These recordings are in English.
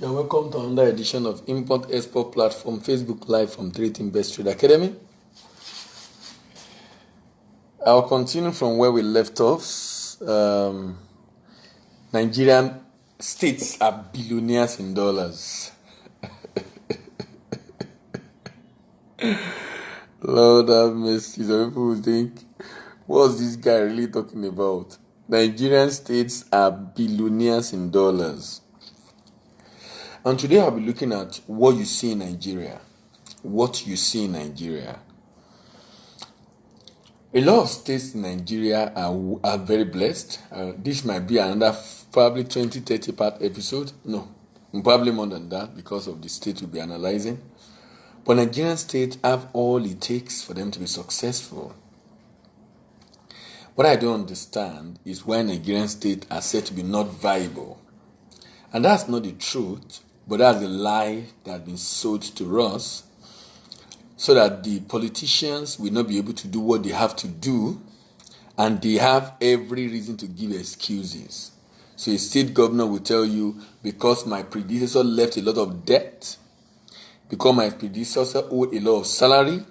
You're welcome to another edition of Import Export Platform Facebook Live from Trading Best Trade Academy. I'll continue from where we left off. Nigerian states are billionaires in dollars. Lord have mercy. Some people will think, what's this guy really talking about? Nigerian states are billionaires in dollars. And today I'll be looking at what you see in Nigeria. What you see in Nigeria. A lot of states in Nigeria are very blessed. This might be another probably 20-30 part episode. No, probably more than that because of the state we'll be analyzing. But Nigerian states have all it takes for them to be successful. What I don't understand is why Nigerian states are said to be not viable. And that's not the truth, but that's a lie that has been sold to us so that the politicians will not be able to do what they have to do, and they have every reason to give excuses. So a state governor will tell you, because my predecessor left a lot of debt, because my predecessor owed a lot of salary,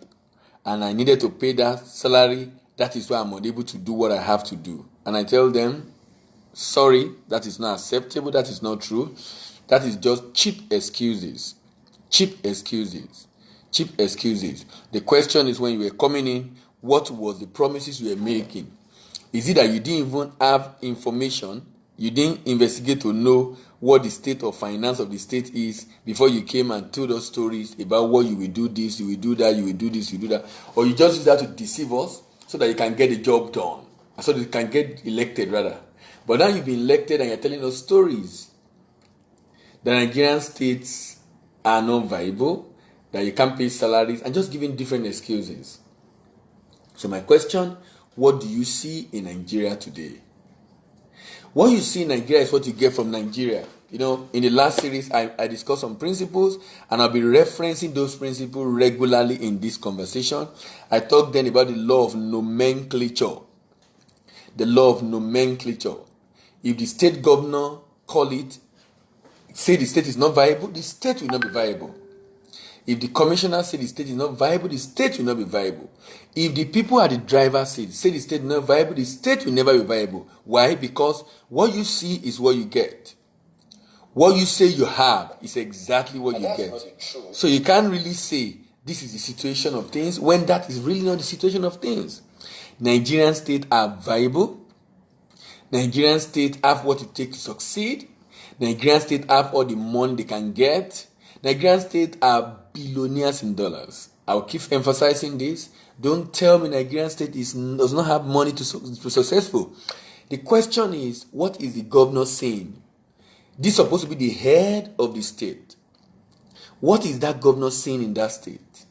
and I needed to pay that salary, that is why I'm unable to do what I have to do. And I tell them, sorry, that is not acceptable, that is not true. That is just cheap excuses. Cheap excuses. Cheap excuses. The question is, when you were coming in, what was the promises you were making? Is it that you didn't even have information? You didn't investigate to know what the state of finance of the state is before you came and told us stories about what you will do this, you will do that, you will do this, you will do that. Or you just use that to deceive us so that you can get the job done. So that you can get elected rather. But now you've been elected and you're telling us stories. The Nigerian states are not viable, that you can't pay salaries, and just giving different excuses. So my question, what do you see in Nigeria today? What you see in Nigeria is what you get from Nigeria. You know, in the last series, I discussed some principles, and I'll be referencing those principles regularly in this conversation. I talked then about the law of nomenclature. The law of nomenclature. If the state governor say the state is not viable, the state will not be viable. If the commissioner say the state is not viable, the state will not be viable. If the people at the driver's seat say the state is not viable, the state will never be viable. Why? Because what you see is what you get. What you say you have is exactly what you get. So you can't really say this is the situation of things when that is really not the situation of things. Nigerian states are viable. Nigerian states have what it takes to succeed. Nigerian states have all the money they can get. Nigerian states are billionaires in dollars. I'll keep emphasizing this. Don't tell me Nigerian state does not have money to be successful. The question is, what is the governor saying? This is supposed to be the head of the state. What is that governor saying in that state?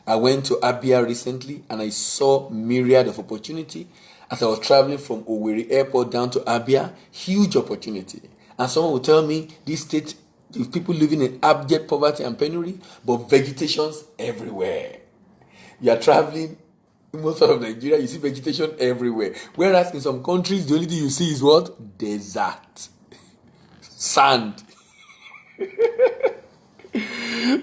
I went to Abia recently and I saw myriad of opportunity. As I was traveling from Owerri Airport down to Abia, huge opportunity. And someone will tell me this state, if people living in abject poverty and penury, but vegetations everywhere. You are traveling in most of Nigeria, you see vegetation everywhere. Whereas in some countries, the only thing you see is what? Desert. Sand.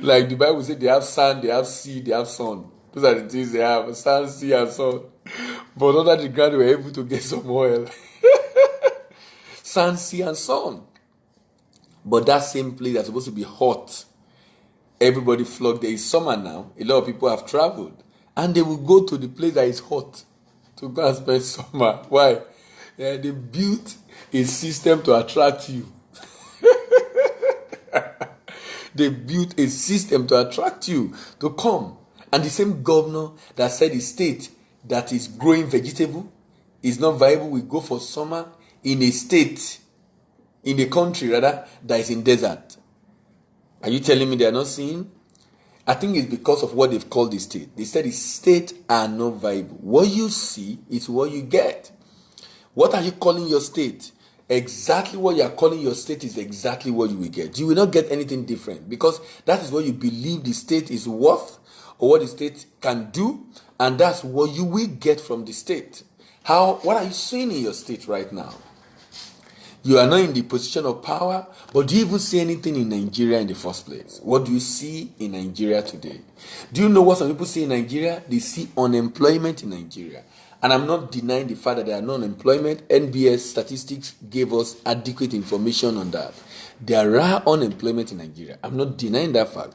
Like the Bible said, they have sand, they have sea, they have sun. Those are the things they have, sand, sea, and sun. But under the ground, we were able to get some oil. Sand, sea, and sun. But that same place that's supposed to be hot, everybody flock there. It's summer now. A lot of people have traveled, and they will go to the place that is hot to go and spend summer. Why? They built a system to attract you. They built a system to attract you to come. And the same governor that said the state that is growing vegetable is not viable will go for summer in a state, in a country rather, that is in desert. Are you telling me they are not seeing? I think it's because of what they've called the state. They said the state are not viable. What you see is what you get. What are you calling your state? Exactly what you are calling your state is exactly what you will get. You will not get anything different because that is what you believe the state is worth or what the state can do, and that's what you will get from the state. What are you seeing in your state right now? You are not in the position of power, but do you even see anything in Nigeria in the first place? What do you see in Nigeria today? Do you know what some people see in Nigeria? They see unemployment in Nigeria. And I'm not denying the fact that there are no unemployment. NBS statistics gave us adequate information on that. There are unemployment in Nigeria. I'm not denying that fact.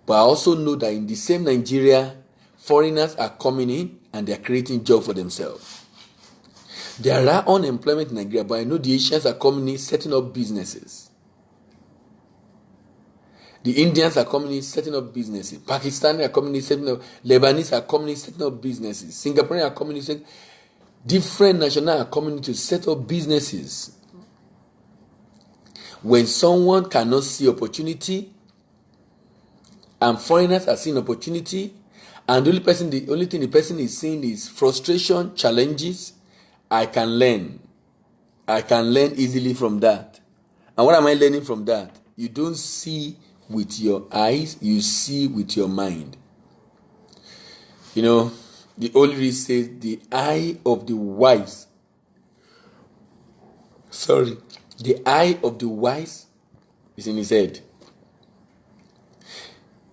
But I also know that in the same Nigeria, foreigners are coming in and they're creating jobs for themselves. There are unemployment in Nigeria, but I know the Asians are coming in setting up businesses. The Indians are coming in setting up businesses. Pakistani are coming in setting up. Lebanese are coming in setting up businesses. Singaporeans are coming in setting. Different nationals are coming in to set up businesses. When someone cannot see opportunity, and foreigners are seeing opportunity, and the only thing the person is seeing is frustration, challenges, I can learn. I can learn easily from that. And what am I learning from that? You don't see with your eyes, you see with your mind. You know, the Holy Read says, the eye of the wise is in his head.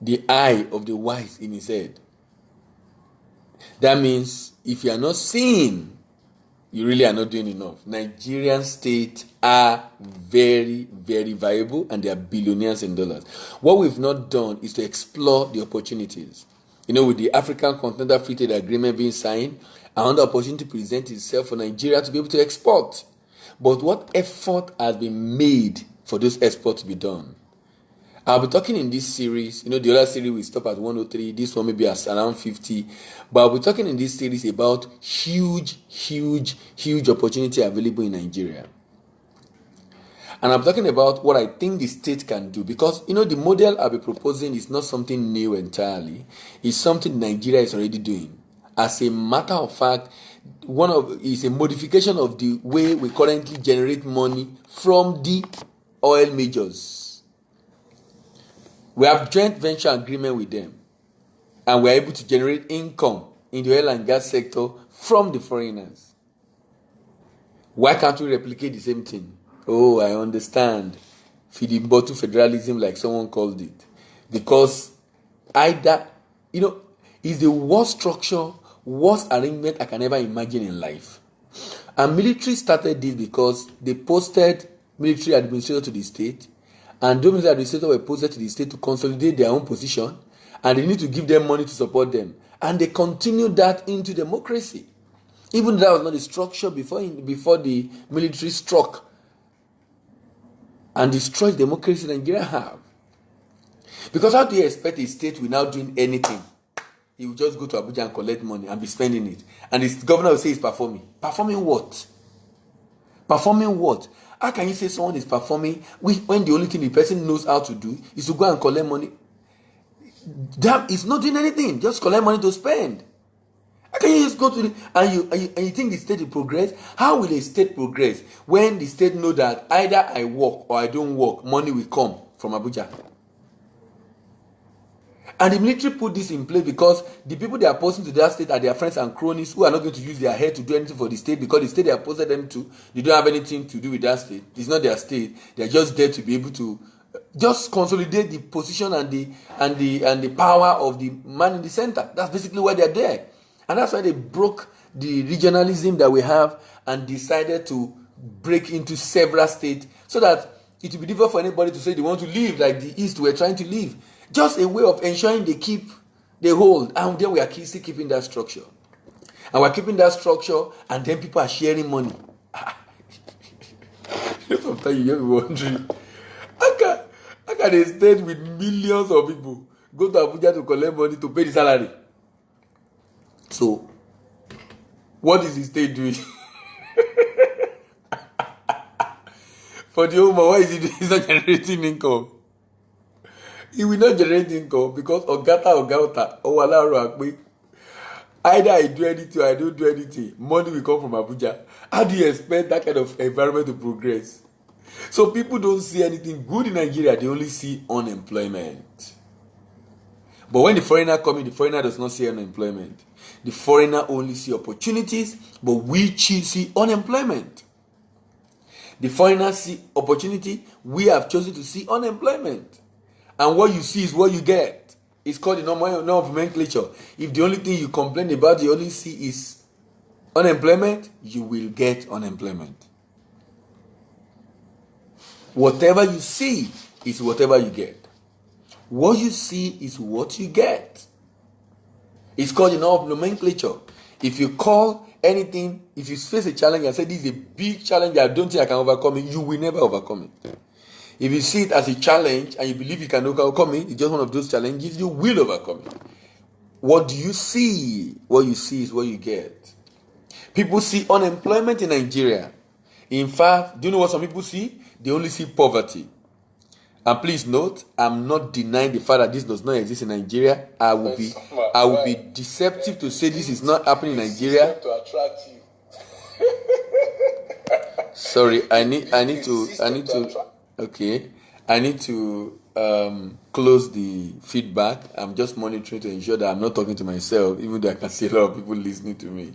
The eye of the wise in his head. That means if you are not seeing, you really are not doing enough. Nigerian state are very, very viable and they are billionaires in dollars. What we've not done is to explore the opportunities. You know, with the African Continental Free Trade Agreement being signed, another opportunity presents itself for Nigeria to be able to export. But what effort has been made for those exports to be done? I'll be talking in this series. You know, the other series we stop at 103. This one may be at around 50. But I'll be talking in this series about huge opportunity available in Nigeria. And I'm talking about what I think the state can do. Because, you know, the model I'll be proposing is not something new entirely. It's something Nigeria is already doing. As a matter of fact, is a modification of the way we currently generate money from the oil majors. We have joint venture agreement with them, and we are able to generate income in the oil and gas sector from the foreigners. Why can't we replicate the same thing? Oh, I understand. Feeding bottle federalism, like someone called it. Because either, you know, is the worst structure, worst arrangement I can ever imagine in life. And military started this because they posted military administrator to the state, and those military administrators were posted to the state to consolidate their own position, and they need to give them money to support them. And they continued that into democracy. Even though that was not the structure before the military struck and destroyed democracy Nigeria have. Because how do you expect a state without doing anything? He will just go to Abuja and collect money and be spending it. And the governor will say he's performing. Performing what? Performing what? How can you say someone is performing when the only thing the person knows how to do is to go and collect money? That is not doing anything. Just collect money to spend. How can you just go to and you think the state will progress? How will a state progress when the state know that either I work or I don't work, money will come from Abuja? And the military put this in place because the people they are posting to their state are their friends and cronies who are not going to use their head to do anything for the state, because the state they are posted them to, they don't have anything to do with that state. It's not their state. They are just there to be able to just consolidate the position and the power of the man in the center. That's basically why they are there. And that's why they broke the regionalism that we have and decided to break into several states so that it will be difficult for anybody to say they want to leave like the East were trying to leave. Just a way of ensuring they hold. And then we are still keeping that structure. And we're keeping that structure, and then people are sharing money. Sometimes you get me wondering, how can a state with millions of people go to Abuja to collect money to pay the salary? So, what is the state doing? For the woman, why is it he's not generating income? He will not generate income because Ogata, either I do anything or I don't do anything, money will come from Abuja. How do you expect that kind of environment to progress? So people don't see anything good in Nigeria, they only see unemployment. But when the foreigner comes in, the foreigner does not see unemployment. The foreigner only see opportunities, but we see unemployment. The foreigners see opportunity. We have chosen to see unemployment. And what you see is what you get. It's called the nomenclature. If the only thing you complain about, you only see is unemployment, you will get unemployment. Whatever you see is whatever you get. What you see is what you get. It's called the nomenclature. If you call anything, if you face a challenge and say this is a big challenge, I don't think I can overcome it, you will never overcome it. If you see it as a challenge and you believe you can overcome it, it's just one of those challenges, you will overcome it. What do you see? What you see is what you get. People see unemployment in Nigeria. In fact, do you know what some people see? They only see poverty. And please note, I'm not denying the fact that this does not exist in Nigeria. I will be deceptive to say this is not happening in Nigeria. To attract you. Sorry, I need to close the feedback. I'm just monitoring to ensure that I'm not talking to myself, even though I can see a lot of people listening to me.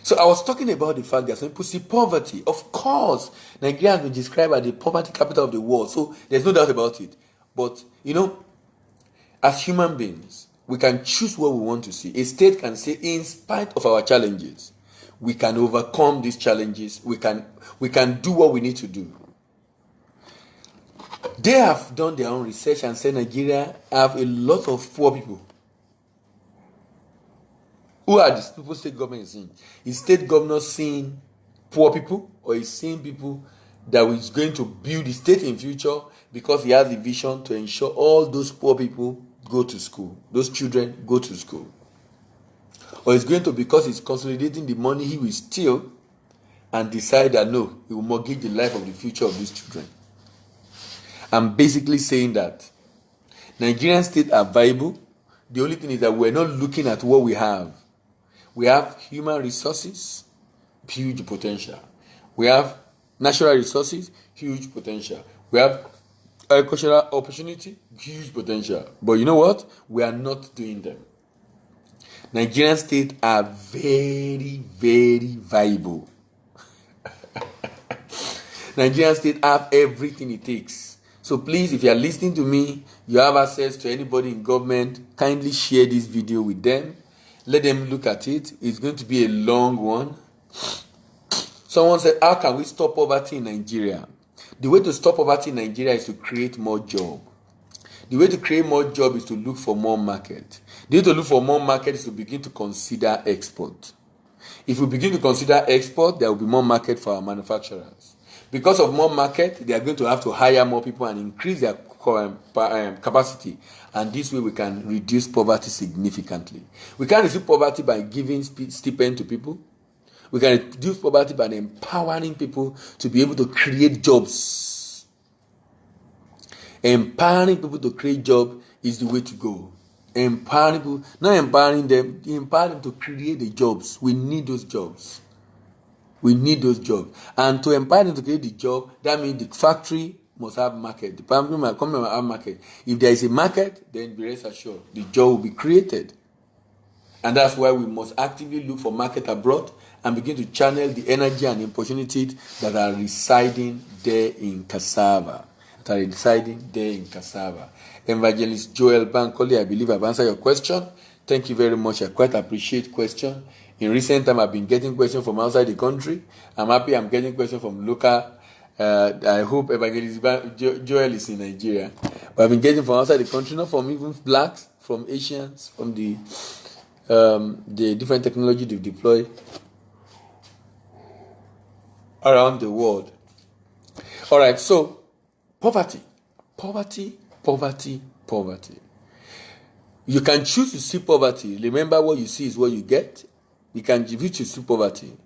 So I was talking about the fact that some people see poverty. Of course, Nigeria has been described as the poverty capital of the world, so there's no doubt about it. But, as human beings, we can choose what we want to see. A state can say, in spite of our challenges, we can overcome these challenges. We can do what we need to do. They have done their own research and said Nigeria have a lot of poor people. Who are these people state government is seeing? Is state governor seeing poor people, or is seeing people that is going to build the state in future because he has a vision to ensure all those poor people go to school, those children go to school? Or is going to, because he's consolidating the money he will steal and decide that no, he will mortgage the life of the future of these children? I'm basically saying that Nigerian states are viable. The only thing is that we're not looking at what we have. We have human resources, huge potential. We have natural resources, huge potential. We have agricultural opportunity, huge potential. But you know what? We are not doing them. Nigerian states are very, very viable. Nigerian states have everything it takes. So please, if you are listening to me, you have access to anybody in government, kindly share this video with them. Let them look at it. It's going to be a long one. Someone said, how can we stop poverty in Nigeria? The way to stop poverty in Nigeria is to create more jobs. The way to create more jobs is to look for more market. The way to look for more market is to begin to consider export. If we begin to consider export, there will be more market for our manufacturers. Because of more market, they are going to have to hire more people and increase their capacity. And this way we can reduce poverty significantly. We can reduce poverty by giving stipend to people. We can reduce poverty by empowering people to be able to create jobs. Empowering people to create jobs is the way to go. Empowering people, not empowering them, empower them to create the jobs. We need those jobs. We need those jobs. And to empower them to create the job, that means the factory must have market. The company must have market. If there is a market, then be rest assured, the job will be created. And that's why we must actively look for market abroad and begin to channel the energy and opportunities that are residing there in cassava. Evangelist Joel Bankole, I believe I've answered your question. Thank you very much. I quite appreciate questions. In recent time, I've been getting questions from outside the country. I'm happy I'm getting questions from local. I hope Evangelist Joel is in Nigeria. But I've been getting from outside the country, not from even blacks, from Asians, from the different technology they deploy around the world. All right, so poverty. You can choose to see poverty. Remember, what you see is what you get. You can choose to see poverty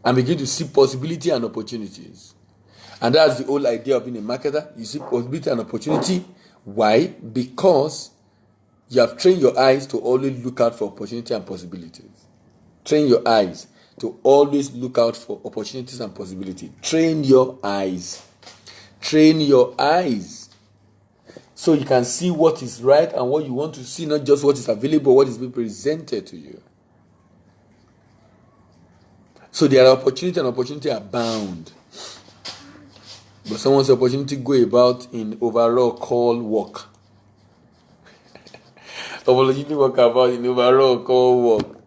and begin to see possibility and opportunities. And that's the whole idea of being a marketer. You see possibility and opportunity. Why? Because you have trained your eyes to always look out for opportunity and possibilities. Train your eyes to always look out for opportunities and possibilities. Train your eyes. Train your eyes. So you can see what is right and what you want to see, not just what is available, what is being presented to you. So there are opportunity and opportunity abound. But someone's opportunity go about in overall call work. Opportunity work about in overall call work.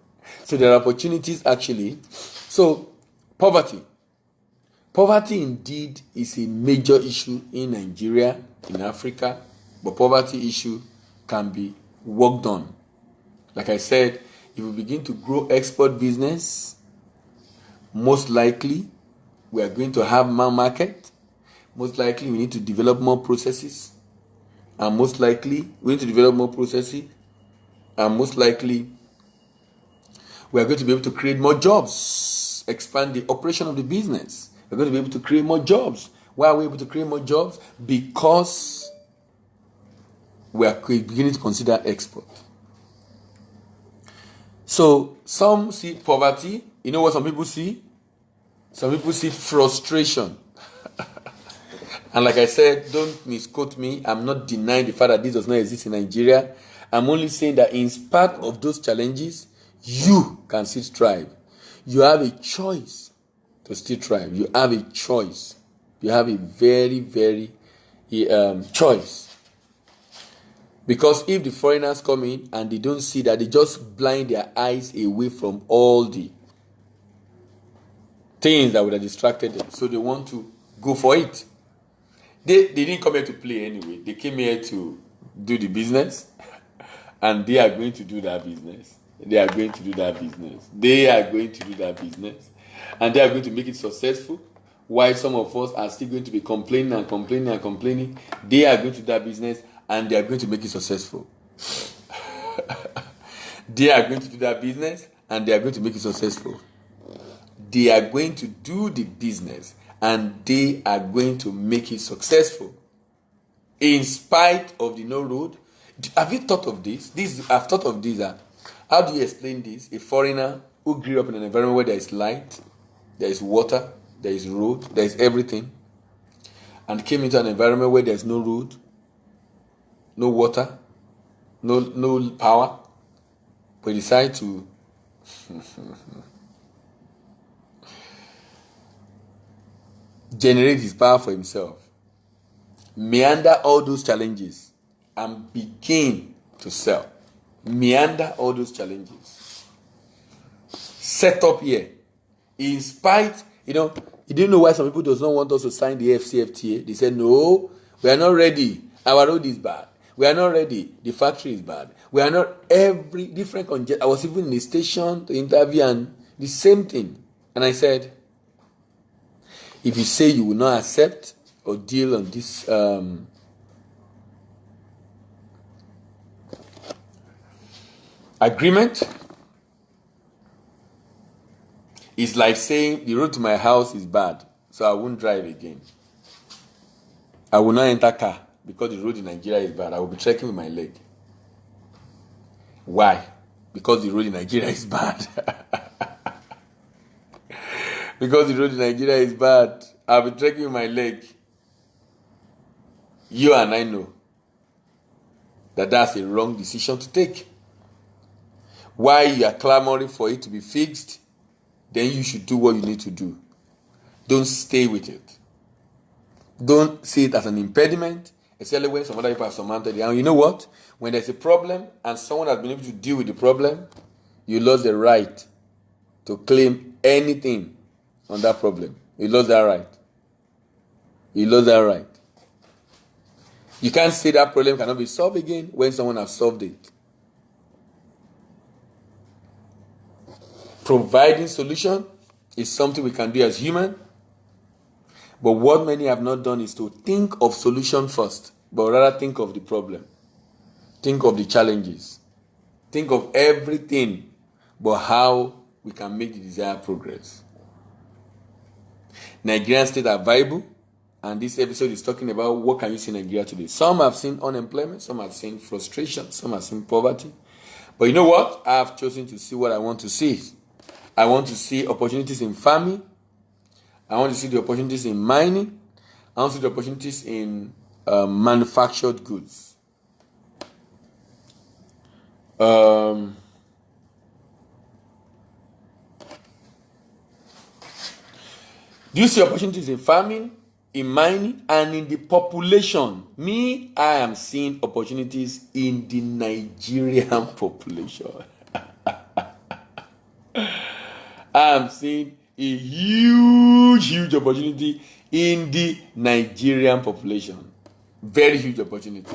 So there are opportunities actually. So poverty. Poverty indeed is a major issue in Nigeria, in Africa, but poverty issue can be worked on. Like I said, if we begin to grow export business, most likely we are going to have more market. Most likely we need to develop more processes. And most likely we need to develop more processes. And most likely we are going to be able to create more jobs, expand the operation of the business. We're going to be able to create more jobs. Why are we able to create more jobs? Because we are beginning to consider export. So some see poverty. You know what some people see? Some people see frustration. And like I said, don't misquote me. I'm not denying the fact that this does not exist in Nigeria. I'm only saying that in spite of those challenges, you can still thrive. You have a choice to still thrive. You have a choice. You have a very, very choice. Because if the foreigners come in and they don't see that, they just blind their eyes away from all the things that would have distracted them. So they want to go for it. They didn't come here to play anyway. They came here to do the business. And they are going to do that business. They are going to do that business. They are going to do that business. And they are going to make it successful. While some of us are still going to be complaining and complaining and complaining, they are going to do that business and they are going to make it successful. They are going to do that business and they are going to make it successful. They are going to do the business and they are going to make it successful. In spite of the no road. Have you thought of this? I've thought of this. How do you explain this? A foreigner who grew up in an environment where there is light, there is water, there is road, there is everything, and came into an environment where there is no road, no water, no power, but decide to generate his power for himself, meander all those challenges, and begin to sell. Meander all those challenges. Set up here. In spite, you didn't know why some people does not want us to sign the FCFTA. They said, no, we are not ready. Our road is bad. We are not ready. The factory is bad. We are not every different congestion. I was even in the station to interview and the same thing. And I said, if you say you will not accept or deal on this agreement, it's like saying the road to my house is bad, so I won't drive again. I will not enter car because the road in Nigeria is bad. I will be trekking with my leg. Why? Because the road in Nigeria is bad. Because the road in Nigeria is bad, I'll be trekking with my leg. You and I know that that's a wrong decision to take. Why you are clamoring for it to be fixed, then you should do what you need to do. Don't stay with it. Don't see it as an impediment, especially when some other people have surmounted it. And you know what? When there's a problem and someone has been able to deal with the problem, you lost the right to claim anything on that problem. You lost that right. You lost that right. You can't say that problem cannot be solved again when someone has solved it. Providing solution is something we can do as human. But what many have not done is to think of solution first, but rather think of the problem. Think of the challenges. Think of everything, but how we can make the desired progress. Nigerian states are viable, and this episode is talking about what can you see in Nigeria today. Some have seen unemployment, some have seen frustration, some have seen poverty. But you know what? I have chosen to see what I want to see. I want to see opportunities in farming. I want to see the opportunities in mining. I want to see the opportunities in manufactured goods. Do you see opportunities in farming, in mining, and in the population? Me, I am seeing opportunities in the Nigerian population. I am seeing a huge opportunity in the Nigerian population. Very huge opportunity.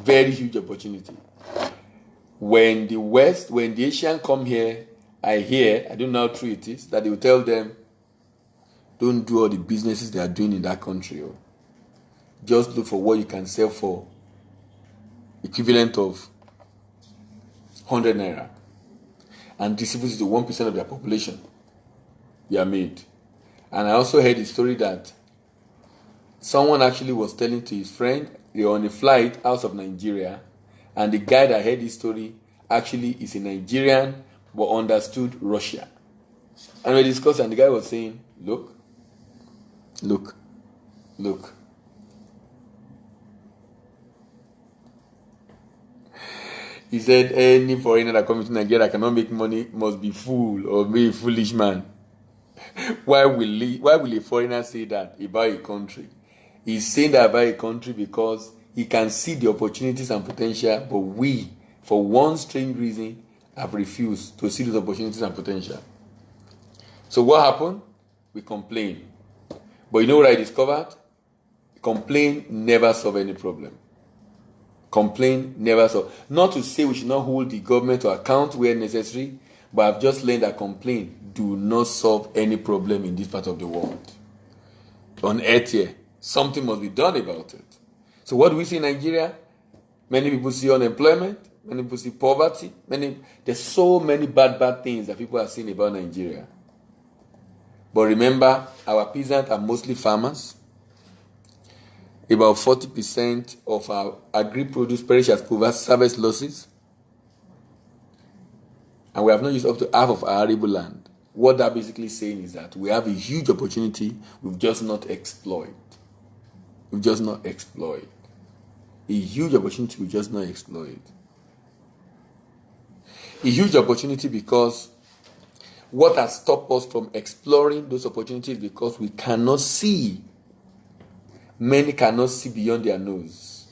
Very huge opportunity. When the Asian come here, I don't know how true it is, that they will tell them, don't do all the businesses they are doing in that country. Just look for what you can sell for equivalent of 100 naira and distribute it to 1% of their population. They are made. And I also heard the story that someone actually was telling to his friend, they were on a flight out of Nigeria, and the guy that heard this story actually is a Nigerian but understood Russia. And we discussed, and the guy was saying, look. He said any foreigner that comes to Nigeria cannot make money must be fool or be a foolish man. Why will a foreigner say that about a country? He's saying that about a country because he can see the opportunities and potential, but we, for one strange reason, have refused to see those opportunities and potential. So what happened? We complain. But you know what I discovered? Complain never solve any problem. Complain never solve. Not to say we should not hold the government to account where necessary, but I've just learned that complain do not solve any problem in this part of the world. On earth here, something must be done about it. So what do we see in Nigeria? Many people see unemployment. Many people see poverty. There's so many bad things that people are seeing about Nigeria. But remember, our peasants are mostly farmers. About 40% of our agri-produce perish as post-harvest losses. And we have not used up to half of our arable land. What that basically saying is that we have a huge opportunity we've just not exploited. A huge opportunity we just not exploited. A huge opportunity because what has stopped us from exploring those opportunities because we cannot see. Many cannot see beyond their nose.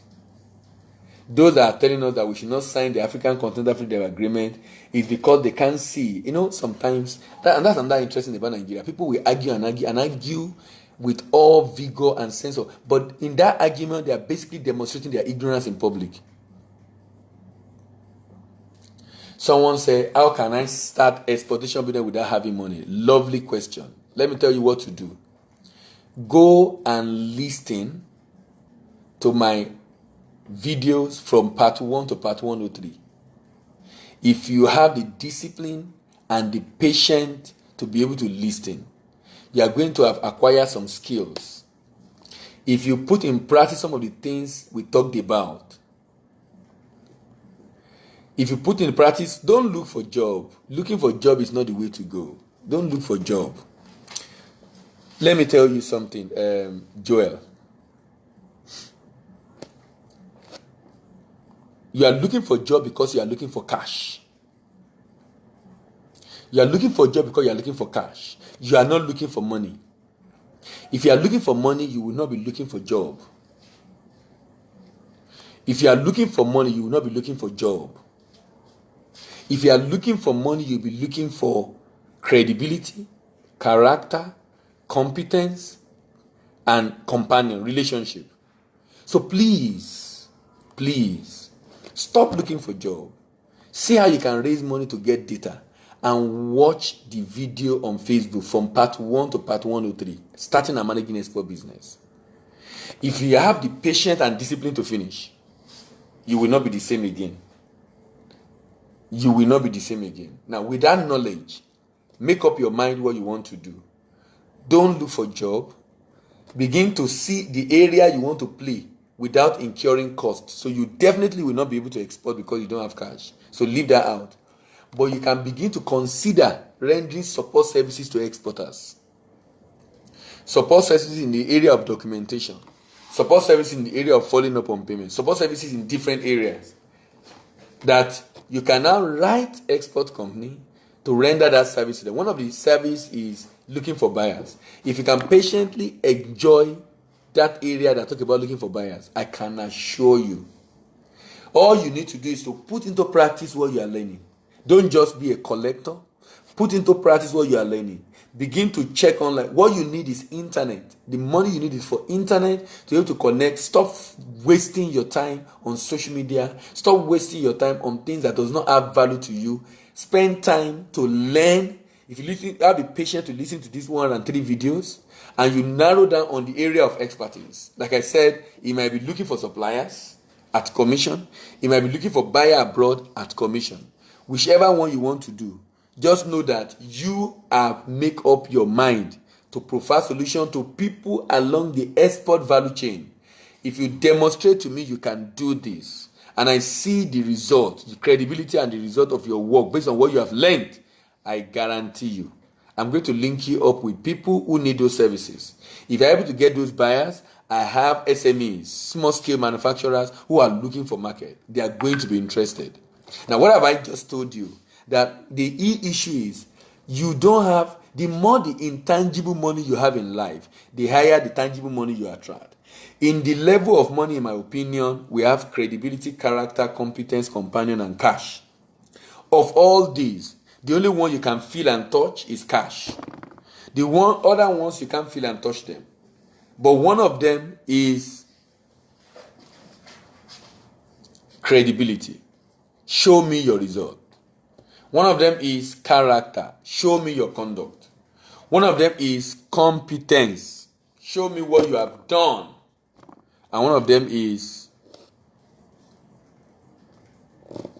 Those that are telling us that we should not sign the African Continental Freedom Agreement is because they can't see. Sometimes, that's another interesting about Nigeria. People will argue with all vigor and sense of, but in that argument, they are basically demonstrating their ignorance in public. Someone said, how can I start exportation business without having money? Lovely question. Let me tell you what to do. Go and listen to my videos from part 1 to part 103. If you have the discipline and the patience to be able to listen, you are going to have acquired some skills. If you put in practice some of the things we talked about, if you put in practice, don't look for job. Looking for job is not the way to go. Don't look for job. Let me tell you something, Joel. You are looking for job because you are looking for cash. You are looking for job because you are looking for cash. You are not looking for money. If you are looking for money, you will not be looking for job. If you are looking for money, you will not be looking for job. If you are looking for money, you'll be looking for credibility, character, competence, and companion, relationship. So please, stop looking for job. See how you can raise money to get data and watch the video on Facebook from part 1 to part 103, starting and managing export business. If you have the patience and discipline to finish, you will not be the same again. Now, with that knowledge, make up your mind what you want to do. Don't look for job. Begin to see the area you want to play without incurring costs. So you definitely will not be able to export because you don't have cash. So leave that out. But you can begin to consider rendering support services to exporters. Support services in the area of documentation. Support services in the area of following up on payments. Support services in different areas. That you can now write export company to render that service to them. One of the service is looking for buyers, if you can patiently enjoy that area that talk about looking for buyers, I can assure you, all you need to do is to put into practice what you are learning. Don't just be a collector. Put into practice what you are learning. Begin to check online. What you need is internet. The money you need is for internet to be able to connect. Stop wasting your time on social media. Stop wasting your time on things that does not add value to you. Spend time to learn. If you listen, I'll be patient to listen to these 103 videos, and you narrow down on the area of expertise. Like I said, you might be looking for suppliers at commission. You might be looking for buyer abroad at commission. Whichever one you want to do, just know that you have make up your mind to provide solution to people along the export value chain. If you demonstrate to me you can do this, and I see the result, the credibility and the result of your work based on what you have learned, I guarantee you, I'm going to link you up with people who need those services. If you're able to get those buyers, I have SMEs, small scale manufacturers who are looking for market. They are going to be interested. Now, what have I just told you? That the issue is, you don't have, the more the intangible money you have in life, the higher the tangible money you attract. In the level of money, in my opinion, we have credibility, character, competence, companion, and cash. Of all these, the only one you can feel and touch is cash. The other ones you can't feel and touch them. But one of them is credibility. Show me your result. One of them is character. Show me your conduct. One of them is competence. Show me what you have done. And one of them is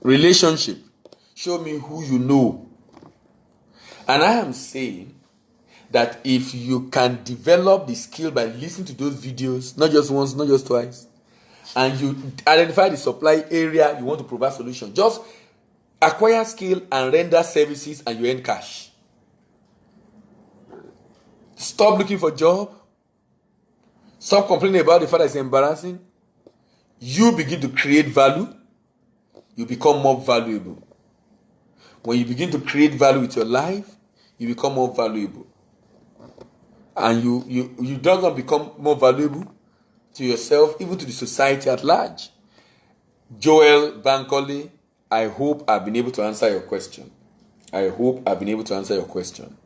relationship. Show me who you know. And I am saying that if you can develop the skill by listening to those videos, not just once, not just twice, and you identify the supply area you want to provide solution, just acquire skill and render services, and you earn cash. Stop looking for a job. Stop complaining about the fact that it's embarrassing. You begin to create value. You become more valuable. When you begin to create value with your life, you become more valuable. And you don't become more valuable to yourself, even to the society at large. Joel Bankole, I hope I've been able to answer your question. I hope I've been able to answer your question.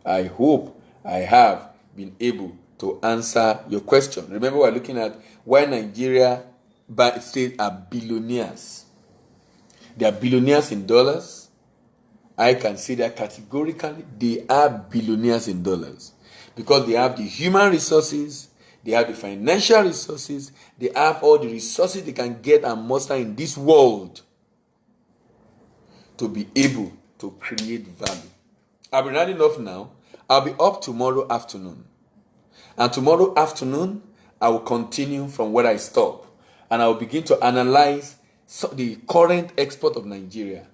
I hope I have been able to answer your question. Remember, we're looking at why Nigeria states are billionaires. They are billionaires in dollars. I can say that categorically, they are billionaires in dollars. Because they have the human resources, they have the financial resources, they have all the resources they can get and muster in this world to be able to create value. I'll be running off now. I'll be up tomorrow afternoon. And tomorrow afternoon, I will continue from where I stop. And I will begin to analyze the current export of Nigeria.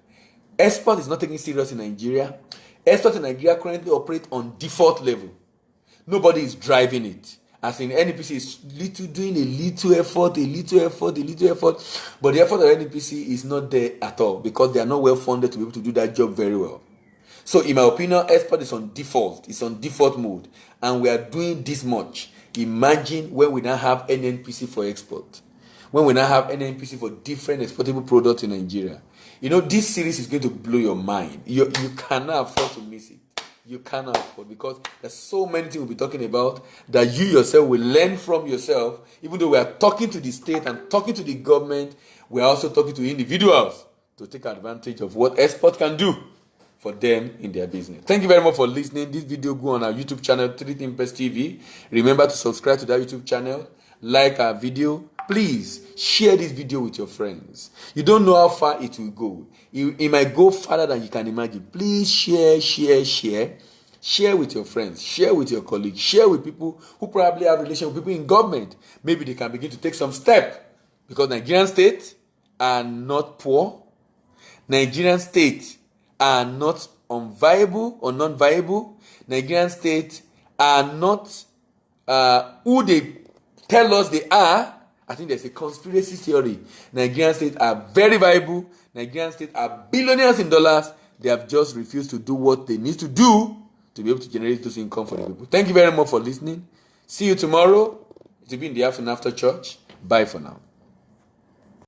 Export is not taken serious in Nigeria. Export in Nigeria currently operates on default level. Nobody is driving it. As in, NPC is doing a little effort, but the effort of NPC is not there at all because they are not well funded to be able to do that job very well. So, in my opinion, export is on default. It's on default mode, and we are doing this much. Imagine when we now have NNPC for export, when we now have NNPC for different exportable products in Nigeria. You know, this series is going to blow your mind. You cannot afford to miss it. You cannot afford, because there's so many things we'll be talking about that you yourself will learn from yourself. Even though we are talking to the state and talking to the government, we are also talking to individuals to take advantage of what export can do for them in their business. Thank you very much for listening. This video go on our YouTube channel, 3thinkPest TV. Remember to subscribe to that YouTube channel, like our video. Please share this video with your friends. You don't know how far it will go. It might go farther than you can imagine. Please share. Share with your friends. Share with your colleagues. Share with people who probably have relations with people in government. Maybe they can begin to take some step. Because Nigerian states are not poor. Nigerian states are not unviable or non-viable. Nigerian states are not who they tell us they are. I think there's a conspiracy theory. Nigerian states are very viable. Nigerian states are billionaires in dollars. They have just refused to do what they need to do to to be able to generate those income for the people. Thank you very much for listening. See you tomorrow. It will be in the afternoon after church. Bye for now.